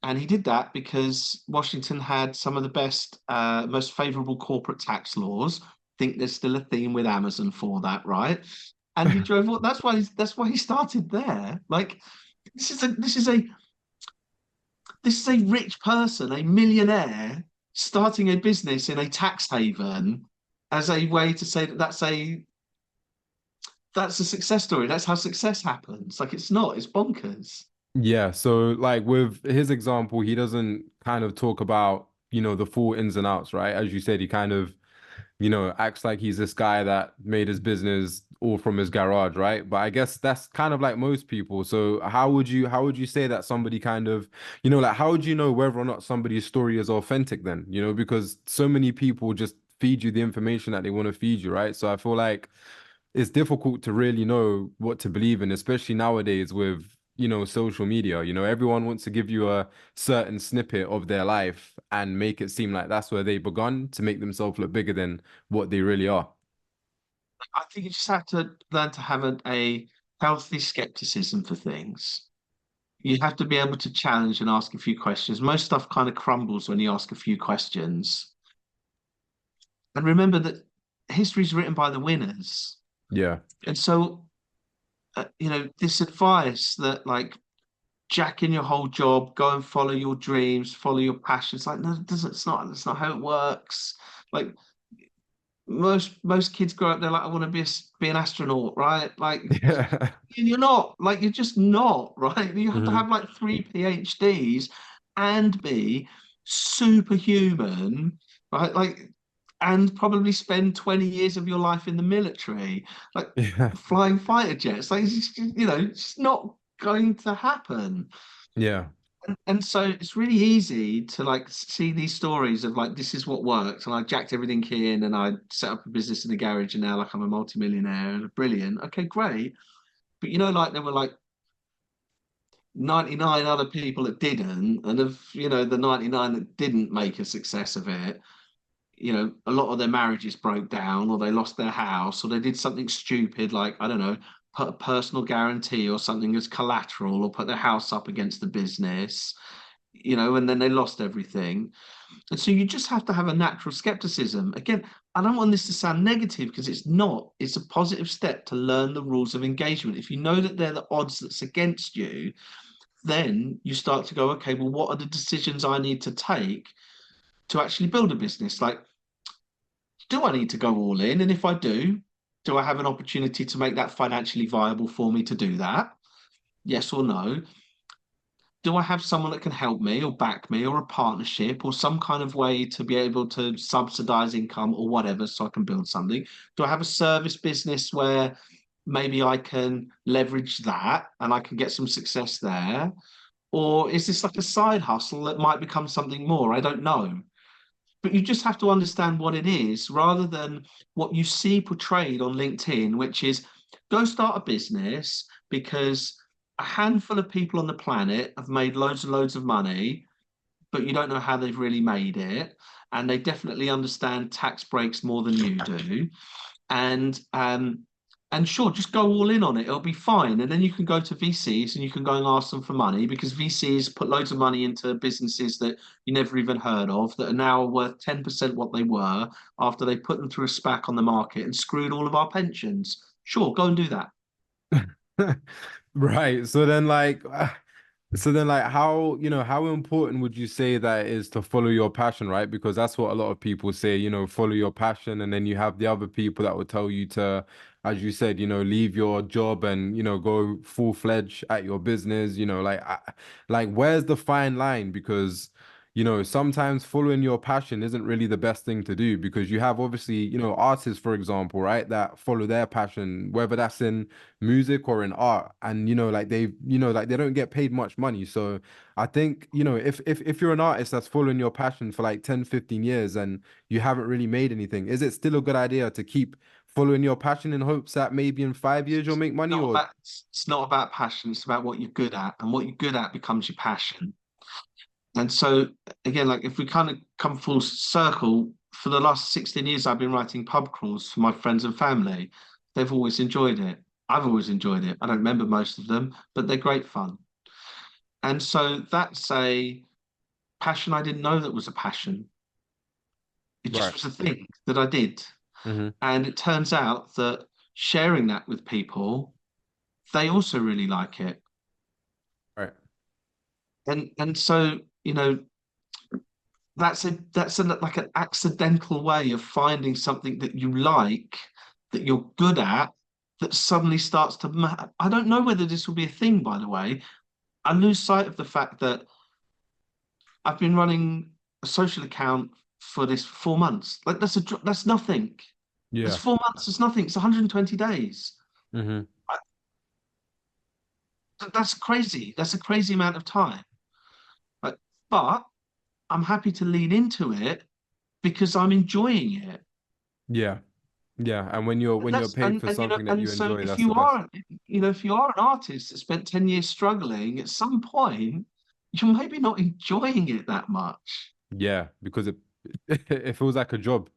Speaker 2: And he did that because Washington had some of the best, most favorable corporate tax laws. I think there's still a theme with Amazon for that, right? And he drove. That's why he started there. Like, this is a this is a this is a rich person, a millionaire, starting a business in a tax haven as a way to say that that's a success story. That's how success happens. Like, it's not. It's bonkers.
Speaker 1: Yeah, so like with his example, he doesn't kind of talk about, the full ins and outs, right? As you said, he kind of, acts like he's this guy that made his business all from his garage, right? But I guess that's kind of like most people. So how would you say that somebody kind of, like how would you know whether or not somebody's story is authentic then? Because so many people just feed you the information that they want to feed you, right? So I feel like it's difficult to really know what to believe in, especially nowadays with, social media. Everyone wants to give you a certain snippet of their life and make it seem like that's where they begun to make themselves look bigger than what they really are.
Speaker 2: I think you just have to learn to have a healthy skepticism for things. You have to be able to challenge and ask a few questions. Most stuff kind of crumbles when you ask a few questions. And remember that history is written by the winners.
Speaker 1: Yeah.
Speaker 2: And so, this advice that, like, jack in your whole job, go and follow your dreams, follow your passions. Like, no, it doesn't. It's not how it works. Like, most kids grow up, they're like, I want to be an astronaut, right? Like,
Speaker 1: Yeah.
Speaker 2: you're not. Like, you're just not, right? You have to
Speaker 1: Hmm.
Speaker 2: have like three PhDs and be superhuman, right? Like, and probably spend 20 years of your life in the military, like
Speaker 1: Yeah.
Speaker 2: flying fighter jets. Like, it's just, it's not going to happen.
Speaker 1: Yeah.
Speaker 2: And so it's really easy to, like, see these stories of, like, this is what worked, and I jacked everything in and I set up a business in the garage, and now, like, I'm a multimillionaire and brilliant. Okay, great. But, like, there were like 99 other people that didn't, and of, the 99 that didn't make a success of it, a lot of their marriages broke down, or they lost their house, or they did something stupid, like, I don't know, put a personal guarantee or something as collateral, or put their house up against the business, and then they lost everything. And so you just have to have a natural skepticism. Again, I don't want this to sound negative, because it's not. It's a positive step to learn the rules of engagement. If you know that they're the odds that's against you, then you start to go, okay, well, what are the decisions I need to take to actually build a business? Like, do I need to go all in? And if I do I have an opportunity to make that financially viable for me to do that? Yes or no? Do I have someone that can help me or back me, or a partnership or some kind of way to be able to subsidize income or whatever so I can build something? Do I have a service business where maybe I can leverage that and I can get some success there? Or is this like a side hustle that might become something more? I don't know. But you just have to understand what it is, rather than what you see portrayed on LinkedIn, which is, go start a business because a handful of people on the planet have made loads and loads of money, but you don't know how they've really made it. And they definitely understand tax breaks more than you do. And And sure, just go all in on it. It'll be fine. And then you can go to VCs and you can go and ask them for money, because VCs put loads of money into businesses that you never even heard of, that are now worth 10% what they were after they put them through a SPAC on the market and screwed all of our pensions. Sure, go and do that.
Speaker 1: Right. So then, how, how important would you say that is to follow your passion, right? Because that's what a lot of people say, follow your passion. And then you have the other people that will tell you to, as you said, leave your job and, go full-fledged at your business, like where's the fine line? Because, sometimes following your passion isn't really the best thing to do, because you have obviously, artists, for example, right, that follow their passion, whether that's in music or in art, and like they don't get paid much money. So I think, if you're an artist that's following your passion for like 10, 15 years and you haven't really made anything, is it still a good idea to keep following your passion in hopes that maybe in 5 years you'll make money? Or
Speaker 2: It's not about passion, it's about what you're good at, and what you're good at becomes your passion. And so again, like if we kind of come full circle, for the last 16 years, I've been writing pub crawls for my friends and family. They've always enjoyed it. I've always enjoyed it. I don't remember most of them, but they're great fun. And so that's a passion I didn't know that was a passion. It just
Speaker 1: right.
Speaker 2: was a thing that I did.
Speaker 1: Hmm.
Speaker 2: And it turns out that sharing that with people, they also really like it.
Speaker 1: Right.
Speaker 2: And so, that's like an accidental way of finding something that you like, that you're good at, that suddenly starts to matter. I don't know whether this will be a thing, by the way. I lose sight of the fact that I've been running a social account for this 4 months. Like that's nothing. That's
Speaker 1: Yeah.
Speaker 2: 4 months. It's nothing. It's 120 days.
Speaker 1: Hmm.
Speaker 2: I, that's crazy. That's a crazy amount of time. Like, but I'm happy to lean into it because I'm enjoying it.
Speaker 1: Yeah. Yeah. And when you're
Speaker 2: That's
Speaker 1: paid for
Speaker 2: and
Speaker 1: something that
Speaker 2: and
Speaker 1: you
Speaker 2: so
Speaker 1: enjoy,
Speaker 2: if
Speaker 1: that's the
Speaker 2: you
Speaker 1: best.
Speaker 2: are if you are an artist that spent 10 years struggling, at some point you're maybe not enjoying it that much.
Speaker 1: Yeah, because it it feels like a job,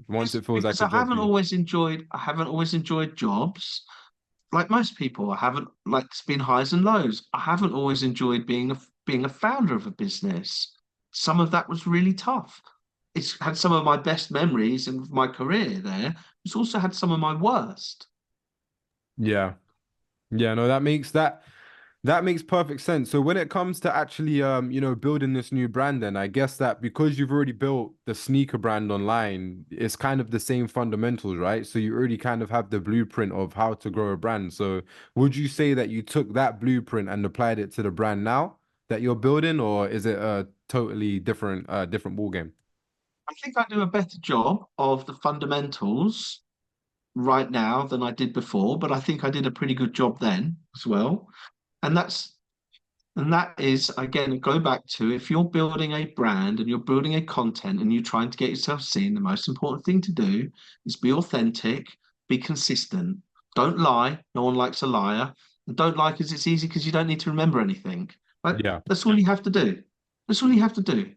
Speaker 1: once it feels like
Speaker 2: Because
Speaker 1: a job for you.
Speaker 2: I haven't always enjoyed jobs. Like most people, I haven't, like, it's been highs and lows. I haven't always enjoyed being a founder of a business. Some of that was really tough. It's had some of my best memories in my career there. It's also had some of my worst.
Speaker 1: Yeah. Yeah, no, that makes perfect sense. So when it comes to actually building this new brand, then I guess that because you've already built the sneaker brand online, it's kind of the same fundamentals, right? So you already kind of have the blueprint of how to grow a brand. So would you say that you took that blueprint and applied it to the brand now that you're building, or is it a totally different ball game?
Speaker 2: I think I do a better job of the fundamentals right now than I did before, but I think I did a pretty good job then as well. And that's And that is, again, go back to, if you're building a brand and you're building a content and you're trying to get yourself seen, the most important thing to do is be authentic, be consistent. Don't lie. No one likes a liar. And don't lie because it's easy, because you don't need to remember anything. Right?
Speaker 1: Yeah.
Speaker 2: That's all you have to do. That's all you have to do.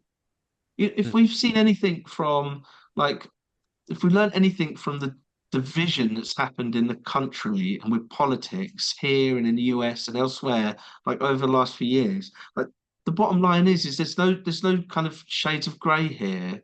Speaker 2: If
Speaker 1: Mm.
Speaker 2: we've seen anything from, like, if we learn anything from the division that's happened in the country and with politics here and in the US and elsewhere, like over the last few years, like, the bottom line is there's no kind of shades of grey here.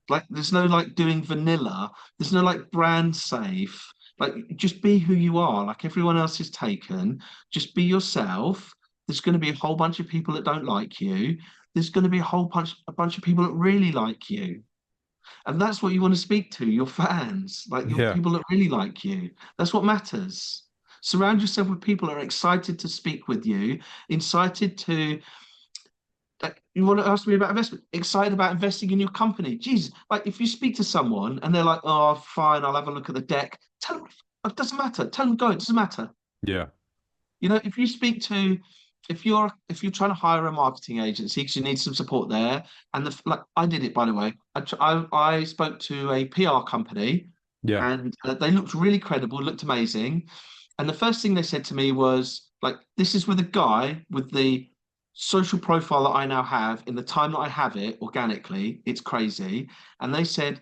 Speaker 2: Like, there's no, like, doing vanilla. There's no, like, brand safe. Like, just be who you are. Like everyone else is taken. Just be yourself. There's going to be a whole bunch of people that don't like you. There's going to be a bunch of people that really like you. And that's what you want to speak to, your fans, like your
Speaker 1: Yeah.
Speaker 2: people that really like you. That's what matters. Surround yourself with people that are excited to speak with you, excited to, like, you want to ask me about investment, excited about investing in your company. Jesus, like, if you speak to someone and they're like, oh, fine, I'll have a look at the deck, tell them it doesn't matter. Tell them go, it doesn't matter.
Speaker 1: Yeah.
Speaker 2: If you speak to, if you're trying to hire a marketing agency because you need some support there, and like, I did it, by the way. I spoke to a PR company,
Speaker 1: Yeah.
Speaker 2: and they looked really credible, looked amazing. And the first thing they said to me was, like, this is with a guy with the social profile that I now have in the time that I have it organically. It's crazy. And they said,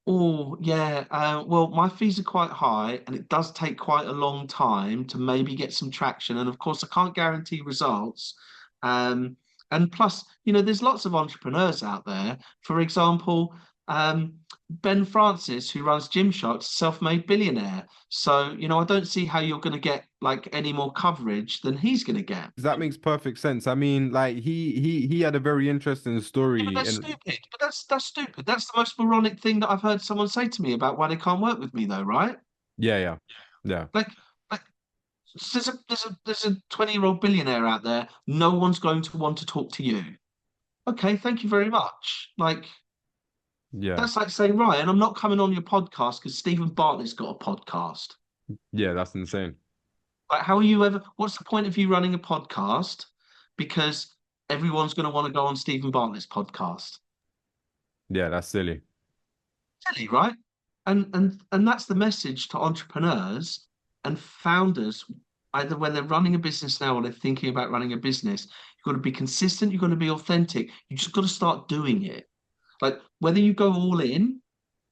Speaker 2: Oh, yeah. Well, my fees are quite high, and it does take quite a long time to maybe get some traction. And of course, I can't guarantee results. Um, and plus, there's lots of entrepreneurs out there. For example, Ben Francis, who runs Gymshark's, self-made billionaire. So, I don't see how you're going to get like any more coverage than he's going to get.
Speaker 1: That makes perfect sense. I mean, like he had a very interesting
Speaker 2: Yeah, but
Speaker 1: story
Speaker 2: that's
Speaker 1: and
Speaker 2: stupid. But that's stupid. That's the most moronic thing that I've heard someone say to me about why they can't work with me, though, right?
Speaker 1: yeah, yeah. Yeah.
Speaker 2: Like, like there's a 20-year-old billionaire out there. No one's going to want to talk to you. Okay, thank you very much. Like,
Speaker 1: Yeah.
Speaker 2: that's like saying, Ryan, I'm not coming on your podcast because Stephen Bartlett's got a podcast.
Speaker 1: Yeah, that's insane.
Speaker 2: Like, how are you ever? What's the point of you running a podcast? Because everyone's going to want to go on Stephen Bartlett's podcast.
Speaker 1: Yeah, that's silly.
Speaker 2: Silly, right? And that's the message to entrepreneurs and founders, either when they're running a business now or they're thinking about running a business. You've got to be consistent, you've got to be authentic. You just got to start doing it. Like whether you go all in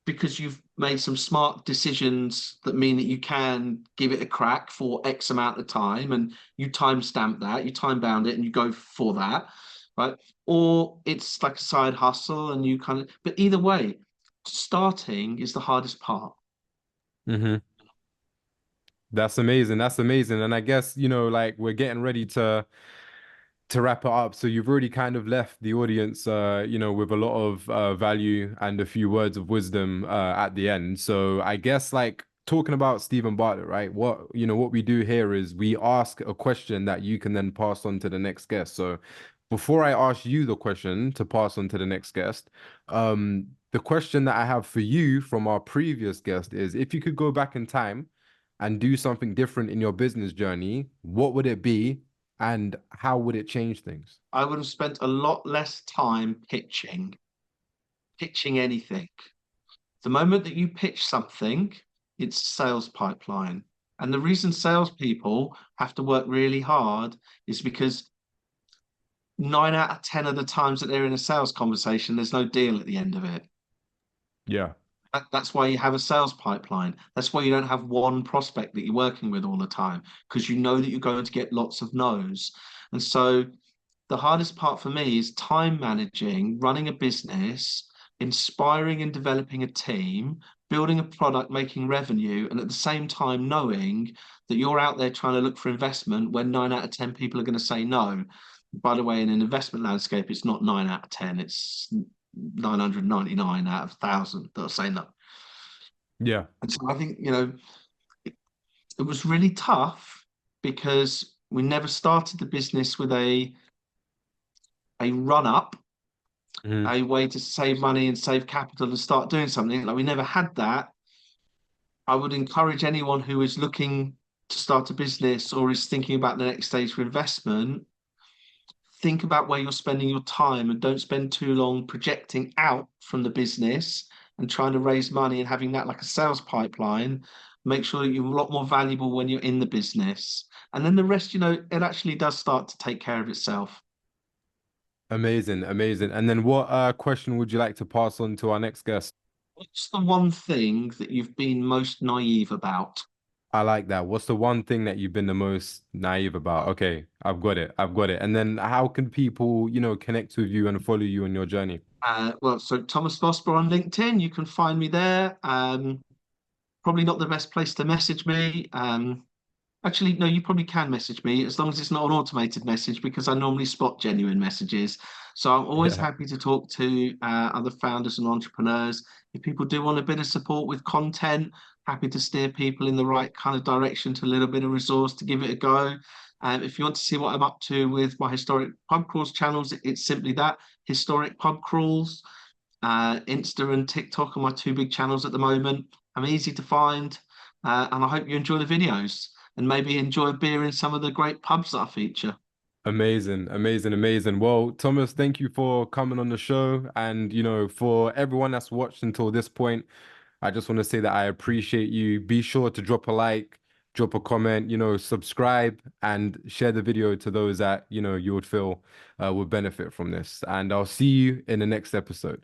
Speaker 2: because you've made some smart decisions that mean that you can give it a crack for X amount of time and you timestamp that, you time bound it and you go for that, right? Or it's like a side hustle and you kind of, but either way, starting is the hardest part.
Speaker 1: Hmm. That's amazing. That's amazing. And I guess, like we're getting ready to wrap it up. So you've already kind of left the audience, with a lot of value and a few words of wisdom at the end. So I guess like talking about Stephen Bartlett, right? What we do here is we ask a question that you can then pass on to the next guest. So before I ask you the question to pass on to the next guest, the question that I have for you from our previous guest is if you could go back in time and do something different in your business journey, what would it be? And how would it change things?
Speaker 2: I would have spent a lot less time pitching anything. The moment that you pitch something, it's sales pipeline. And the reason salespeople have to work really hard is because 9 out of 10 of the times that they're in a sales conversation, there's no deal at the end of it.
Speaker 1: Yeah.
Speaker 2: That's why you have a sales pipeline. That's why you don't have one prospect that you're working with all the time, because you know that you're going to get lots of no's. And so the hardest part for me is time managing, running a business, inspiring and developing a team, building a product, making revenue, and at the same time knowing that you're out there trying to look for investment when 9 out of 10 people are going to say no. By the way, in an investment landscape, it's not 9 out of 10, it's 999 out of 1,000 that'll say no.
Speaker 1: Yeah.
Speaker 2: And so I think, it was really tough because we never started the business with a run up,
Speaker 1: Mhm.
Speaker 2: a way to save money and save capital and start doing something. Like we never had that. I would encourage anyone who is looking to start a business or is thinking about the next stage for investment, think about where you're spending your time and don't spend too long projecting out from the business and trying to raise money and having that like a sales pipeline. Make sure that you're a lot more valuable when you're in the business. And then the rest, it actually does start to take care of itself.
Speaker 1: Amazing, amazing. And then what question would you like to pass on to our next guest?
Speaker 2: What's the one thing that you've been most naive about?
Speaker 1: I like that. What's the one thing that you've been the most naive about? Okay, I've got it. I've got it. And then how can people, connect with you and follow you on your journey?
Speaker 2: Well, so Thomas Vosper on LinkedIn, you can find me there. Probably not the best place to message me. Actually, no, you probably can message me as long as it's not an automated message because I normally spot genuine messages. So I'm always
Speaker 1: Yeah.
Speaker 2: happy to talk to other founders and entrepreneurs. If people do want a bit of support with content, happy to steer people in the right kind of direction to a little bit of resource to give it a go. If you want to see what I'm up to with my historic pub crawls channels, it's simply that historic pub crawls. Insta and TikTok are my two big channels at the moment. I'm easy to find, and I hope you enjoy the videos and maybe enjoy a beer in some of the great pubs that I feature.
Speaker 1: Amazing, amazing, amazing. Well, Thomas, thank you for coming on the show. And, for everyone that's watched until this point, I just want to say that I appreciate you. Be sure to drop a like, drop a comment, subscribe and share the video to those that, you would feel would benefit from this. And I'll see you in the next episode.